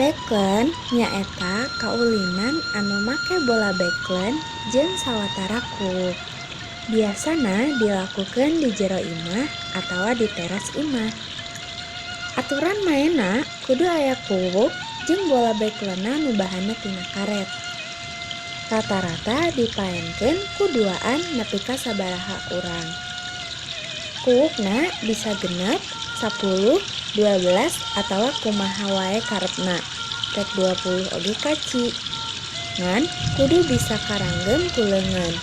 Backlen nyaeta kaulinan anu make bola backlen jeung sawatara kuuk. Biasana dilakukeun di jero imah atawa di teras imah. Aturan maena kudu aya kuuk jeung bola backlenna nu bahanna tina karet. Rata-rata dipaenkeun ku duaan nepi ka sabaraha urang. Kuukna bisa genep, 10, 12 atawa kumaha wae karepna. Rek 20 oge kaci. Ngan kudu bisa karanggem ku leungeun.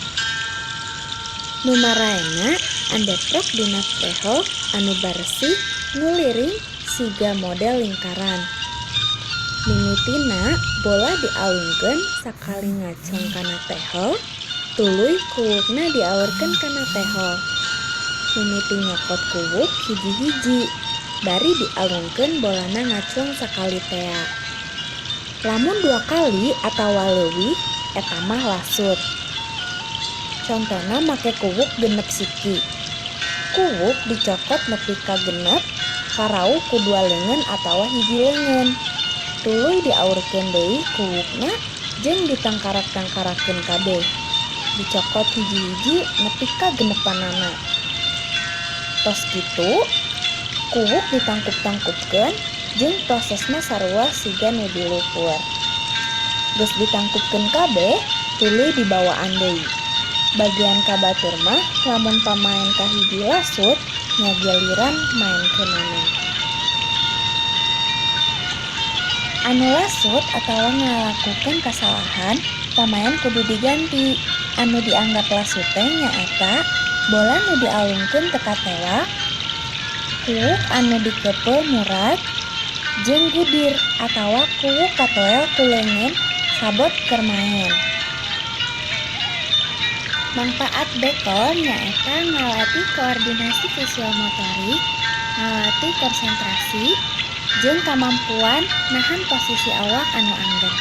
Nu maraena andeprok dina tehol anu barsih nguliring siga model lingkaran. Mimitina bola dialungkeun sakali ngacung kana tehol, tuluy kuukna diaurkeun kana tehol. Mimiti nyokot kuuk hiji-hiji, bari dialungkeun bolana ngacung sakali tea. Lamun 2 kali atawa leuwih eta mah lasut. Contona make kuuk genep siki. Kuuk dicokot nepi ka genep, karauh ku 2 leungeun atawa hiji leungeun. Tuluy diaurkeun deui kuukna jeung ditangkarak-tangkarakeun kabeh. Dicokot hiji-hiji nepi ka genepanana. Tos kitu, kuuk ditangkup-tangkupkeun jeung prosesna sarua siga nu diluhur. Geus ditangkupkeun kabeh, tuluy dibawaan deui. Bagian ka batur mah lamun pamaen kahiji lasut, nya giliran maenkeunana. Anu lasut atawa ngalakukeun kasalahan, pamaen kudu diganti. Anu dianggap lasut teh nyaeta bola nu dialungkeun teu katewa, kuuk anu dikeupeuh murag, jeung gudir atawa kuuk katoel ku leungeun sabot keur maen. Manfaat bekol nyaeta ngalatih koordinasi visual motorik, ngalatih konsentrasi, jeung kamampuan nahan posisi awak anu angger.